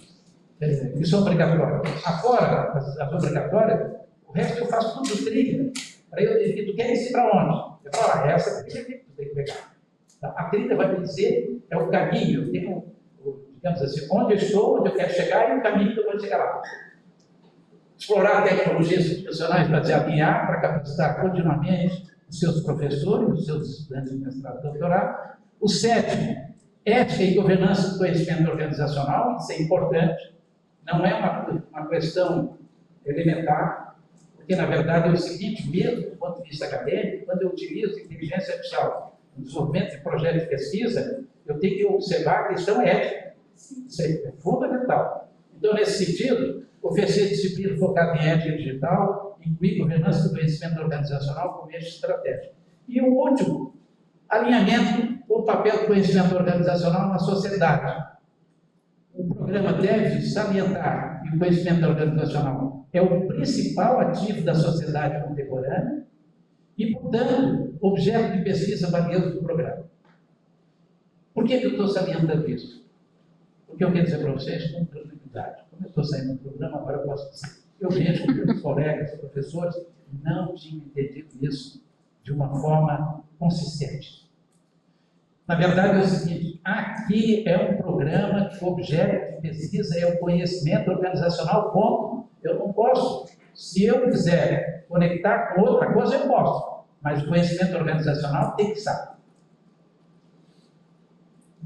que são obrigatórias. Afora as obrigatórias, o resto eu faço tudo trilha. Aí eu digo, tu quer ir para onde? Eu falo, essa trilha que tu tem que pegar. Então, a trilha vai me dizer, é o caminho, eu tenho, digamos assim, onde eu estou, onde eu quero chegar e o caminho que eu vou chegar lá. Explorar tecnologias educacionais baseadas em IA para capacitar continuamente os seus professores, os seus estudantes de mestrado e doutorado. O sétimo, ética e governança do conhecimento organizacional, isso é importante, não é uma questão elementar, porque, na verdade, é o seguinte, mesmo do ponto de vista acadêmico, quando eu utilizo inteligência artificial no desenvolvimento de projeto de pesquisa, eu tenho que observar a questão ética. Isso é fundamental. Então, nesse sentido, oferecer disciplina focada em ética digital, incluir governança do conhecimento organizacional como eixo estratégico. E o último, alinhamento com o papel do conhecimento organizacional na sociedade. O programa deve salientar que o conhecimento organizacional é o principal ativo da sociedade contemporânea e, portanto, objeto de pesquisa valioso do programa. Por que eu estou salientando isso? Porque eu quero dizer para vocês com tranquilidade. Como eu estou saindo do programa, agora eu posso dizer. Eu vejo que meus colegas, professores, não tinham entendido isso de uma forma consistente. Na verdade, é o seguinte, aqui é um programa que o objeto de pesquisa é o conhecimento organizacional, ponto. Eu não posso. Se eu quiser conectar com outra coisa, eu posso. Mas o conhecimento organizacional tem que estar.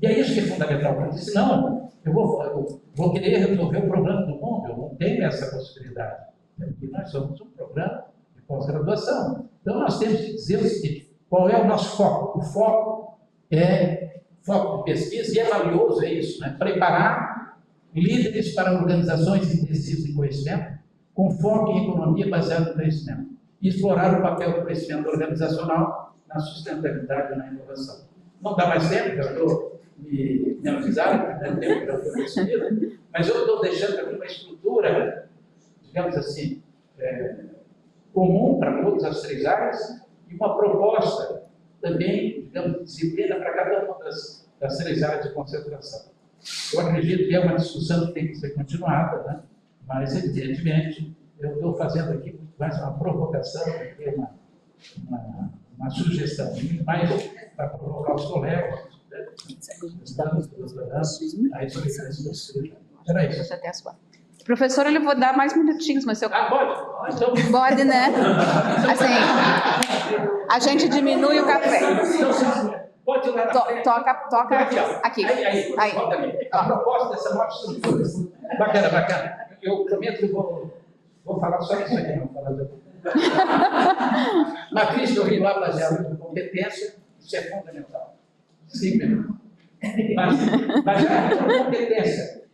E é isso que é fundamental. Porque senão, eu vou querer resolver o problema do mundo. Eu não tenho essa possibilidade. Porque nós somos um programa de pós-graduação. Então, nós temos que dizer o seguinte, qual é o nosso foco? O foco é foco de pesquisa, e é valioso isso, né? Preparar líderes para organizações intensivas de conhecimento, com foco em economia baseada no conhecimento, e explorar o papel do conhecimento organizacional na sustentabilidade e na inovação. Não dá mais tempo, já estou me avisaram, não tem tempo para eu decidir, mas eu estou deixando aqui uma estrutura, digamos assim, comum para todas as três áreas, e uma proposta também, digamos, disciplina para cada uma das três áreas de concentração. Eu acredito que é uma discussão que tem que ser continuada, né? Mas, evidentemente, eu estou fazendo aqui mais uma provocação, porque uma sugestão, mais para provocar os colegas, a experiência. Era isso. Até as 4. Professor, eu vou dar mais minutinhos, mas eu... Pode? Então... Pode, né? Assim, a gente diminui o café. Pode ir lá na frente. Toca aqui. Aí. A proposta dessa nova estrutura. Bacana. Eu prometo que vou falar só isso aqui, não falar de matriz curricular baseada em competência, isso é fundamental. 5 minutos. Baseada em competência.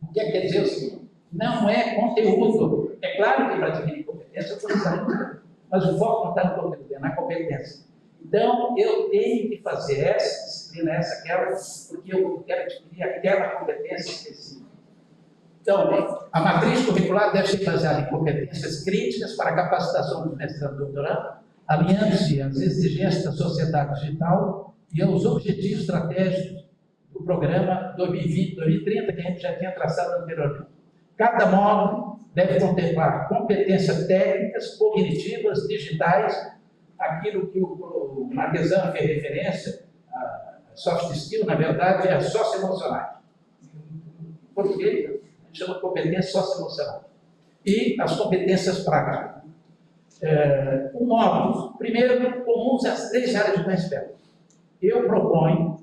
O que quer dizer o seguinte? Não é conteúdo. É claro que para adquirir competência, mas o foco não está no conteúdo, é na competência. Então, eu tenho que fazer essa disciplina, aquela, porque eu quero adquirir aquela competência específica. Então, a matriz curricular deve ser baseada em competências críticas para a capacitação do mestrado e doutorado, alinhando-se às exigências da sociedade digital e aos objetivos estratégicos do programa 2020-2030, que a gente já tinha traçado anteriormente. Cada módulo deve contemplar competências técnicas, cognitivas, digitais, aquilo que o Marquesan fez referência, a soft skill, na verdade, é a socioemocionais. Em português, a gente chama de competência socioemocional. E as competências práticas. Um módulo, primeiro, comuns às três áreas de conhecimento. Eu proponho,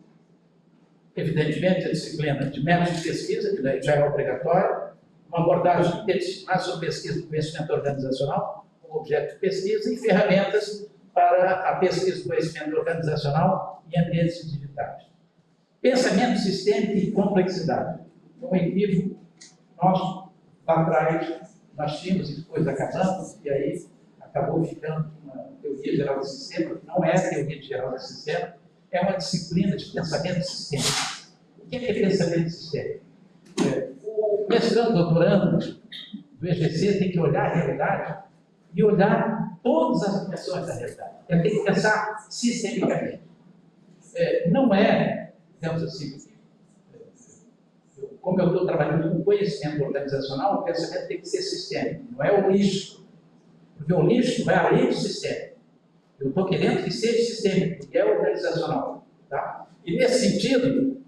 evidentemente, a disciplina de métodos de pesquisa, que já é obrigatória, uma abordagem interdisciplinar sobre pesquisa do conhecimento organizacional, com objeto de pesquisa, e ferramentas para a pesquisa do conhecimento organizacional em ambientes digitais. Pensamento sistêmico e complexidade. Um equívoco nosso, lá atrás, nós tínhamos e depois acabamos, e aí acabou ficando uma teoria geral do sistema, que não é a teoria geral do sistema, é uma disciplina de pensamento sistêmico. O que é pensamento sistêmico? O mestrando, doutorando do EGC tem que olhar a realidade e olhar todas as dimensões da realidade. Ele tem que pensar sistemicamente. Não é, digamos assim, como eu estou trabalhando com conhecimento organizacional, o pensamento tem que ser sistêmico, não é holístico. Porque o holístico vai além do sistêmico. Eu estou querendo que seja sistêmico, que é organizacional. Tá? E nesse sentido,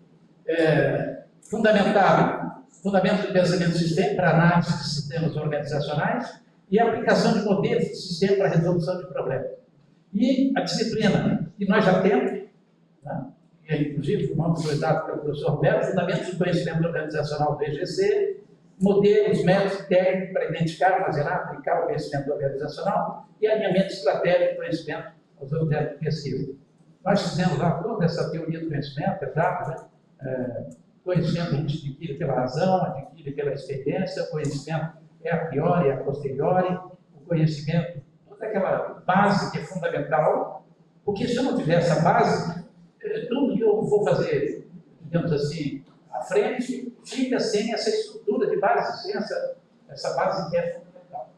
fundamento do pensamento sistêmico para análise de sistemas organizacionais e aplicação de modelos de sistema para resolução de problemas. E a disciplina que nós já temos, né? E, inclusive, o nome foi dado pelo professor Roberto, Fundamentos do Conhecimento Organizacional do EGC, modelos, métodos e técnicos para identificar, armazenar, aplicar o conhecimento organizacional e alinhamento estratégico do conhecimento aos objetos de pesquisa. Nós fizemos lá toda essa teoria do conhecimento, exato, né? Conhecimento a gente adquire pela razão, adquire pela experiência, o conhecimento é a priori, é a posteriori, o conhecimento, toda aquela base que é fundamental, porque se eu não tiver essa base, tudo que eu vou fazer, digamos assim, à frente, fica sem essa estrutura de base, sem essa base que é fundamental.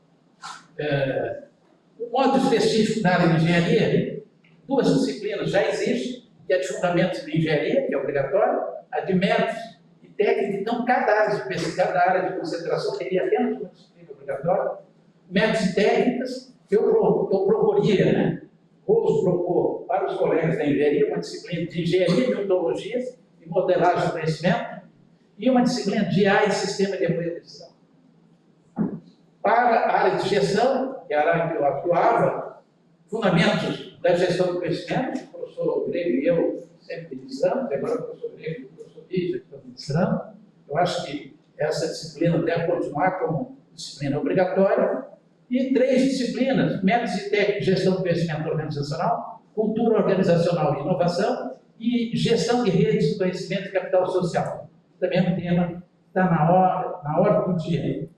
O modo específico da área de engenharia, duas disciplinas já existem, que é de fundamentos de engenharia, que é obrigatório, a de métodos e técnicos. Então, cada área de pesquisa, cada área de concentração teria apenas uma disciplina obrigatória. Métodos e técnicas, eu proporia, né? Vou propor para os colegas da engenharia uma disciplina de engenharia de ontologia e modelagem do conhecimento e uma disciplina de AI e sistema de apoio à decisão. Para a área de gestão, que é a área em que eu atuava, fundamentos da gestão do conhecimento, o professor Grego e eu sempre ministramos, e agora o professor Grego e o professor Lígia que estão ministrando. Eu acho que essa disciplina deve continuar como disciplina obrigatória. E 3 disciplinas, métodos e técnicos de gestão do conhecimento organizacional, cultura organizacional e inovação, e gestão de redes de conhecimento e capital social. Também é um tema que está na hora do dia.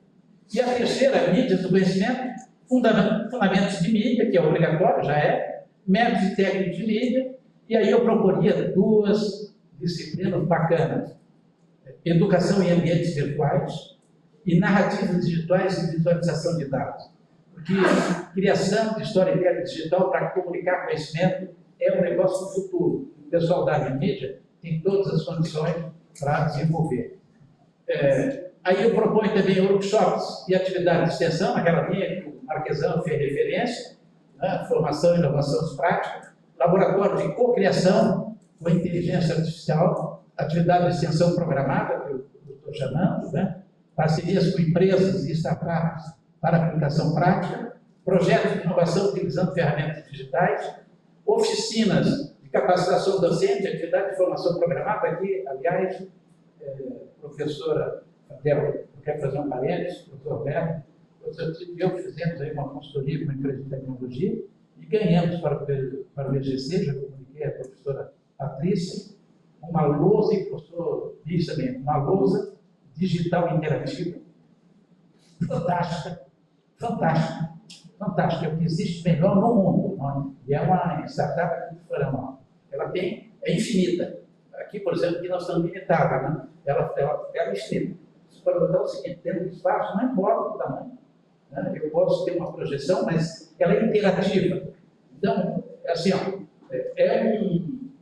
E a terceira, mídias do conhecimento, fundamentos de mídia, que é obrigatório, já é, métodos e técnicos de mídia, e aí eu proporia 2 disciplinas bacanas: educação em ambientes virtuais e narrativas digitais e visualização de dados. Porque criação de storytelling digital para comunicar conhecimento é um negócio do futuro. O pessoal da área de mídia tem todas as condições para desenvolver. Aí eu proponho também workshops e atividades de extensão, aquela linha que o Marquesan fez referência, né? Formação e inovações práticas, laboratório de cocriação com inteligência artificial, atividade de extensão programada, que eu estou chamando, né? Parcerias com empresas e startups para aplicação prática, projetos de inovação utilizando ferramentas digitais, oficinas de capacitação docente, atividade de formação programada. Aqui, aliás, professora Débora, eu quero fazer um parênteses, professor Roberto, eu fizemos aí uma consultoria com uma empresa de tecnologia e ganhamos para o EGC, já comuniquei a professora Patrícia, uma lousa, e o professor disse também, uma lousa digital interativa, fantástica, é o que existe melhor no mundo, não é? E é uma startup de Florianópolis. Ela é infinita. Aqui, por exemplo, aqui nós estamos limitados, né? Ela é infinita. Você pode botar o seguinte: dentro do espaço, não importa o tamanho, né? Eu posso ter uma projeção, mas ela é interativa. Então, assim, ó, é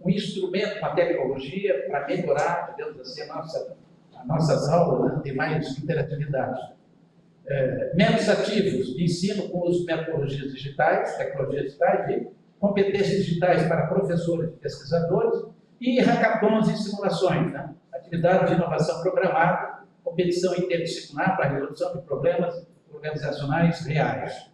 um instrumento, uma tecnologia para melhorar, digamos assim, as nossas aulas, né? Ter mais interatividade. Métodos ativos de ensino com uso de metodologias digitais, tecnologias digitais e competências digitais para professores e pesquisadores, e hackathons e simulações, né? Atividade de inovação programada, competição interdisciplinar para a resolução de problemas organizacionais reais.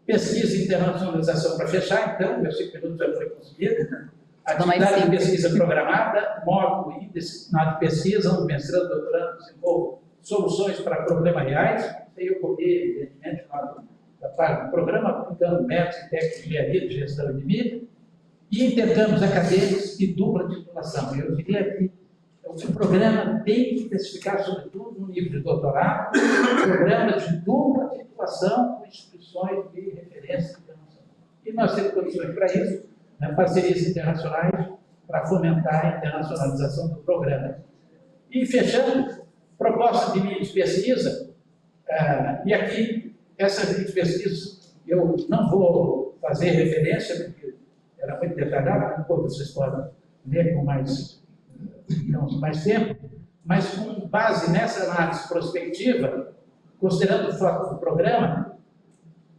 Pesquisa e internacionalização para fechar, então, meus 5 minutos já foi conseguido. Atividade de pesquisa programada, módulo interdisciplinar de pesquisa, onde mestrando, doutorando, desenvolve soluções para problemas reais. Eu copiei, evidentemente, da parte do programa, aplicando métodos e técnicas de engenharia, de gestão e de mídia, e intercâmbios acadêmicos e dupla titulação. Eu diria que o programa tem que especificar, sobretudo, no nível de doutorado, programas de dupla titulação com instituições de referência internacional. E nós temos condições para isso, né? Parcerias internacionais para fomentar a internacionalização do programa. E fechando, proposta de linha de pesquisa, e aqui, essa linha de pesquisa, eu não vou fazer referência, porque era muito detalhado, depois vocês podem ler com mais tempo, mas com base nessa análise prospectiva, considerando o foco do programa,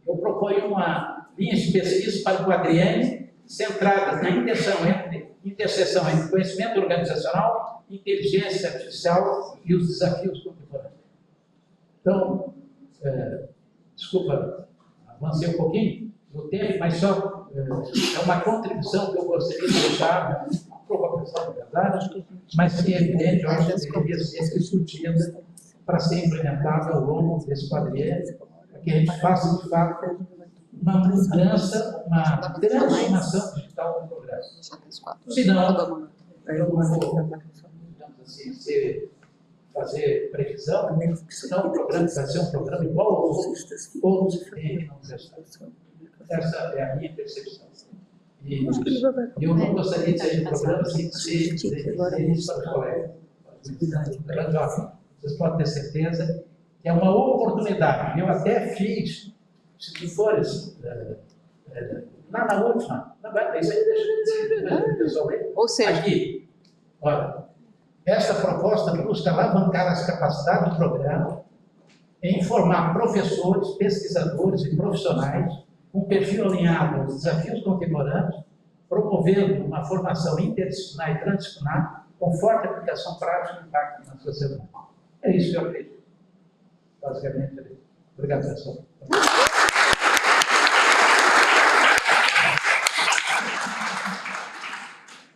eu proponho uma linha de pesquisa para o quadriênio centrada na interseção entre conhecimento organizacional, inteligência artificial e os desafios contemporâneos. Então, desculpa, avancei um pouquinho no tempo, mas só é uma contribuição que eu gostaria de deixar, uma provocação, na verdade, mas que é evidente, eu acho que deveria ser discutida para ser implementada ao longo desse quadriênio, para que a gente faça, de fato, uma mudança, uma transformação digital do programa. Senão, eu não vou, digamos assim, fazer previsão, senão o programa vai ser um programa igual aos outros que tem na universidade. Essa é a minha percepção. E eu não gostaria de sair do programa sem dizer isso para os colegas. Vocês podem ter certeza que é uma oportunidade. Eu até fiz, se tu fores, lá na última, isso aí deixa o pessoal ler. Ou seja, aqui, olha, esta proposta busca alavancar as capacidades do programa em formar professores, pesquisadores e profissionais com perfil alinhado aos desafios contemporâneos, promovendo uma formação interdisciplinar e transdisciplinar com forte aplicação prática e impacto na sociedade. É isso que eu acredito. Basicamente, obrigado, pessoal.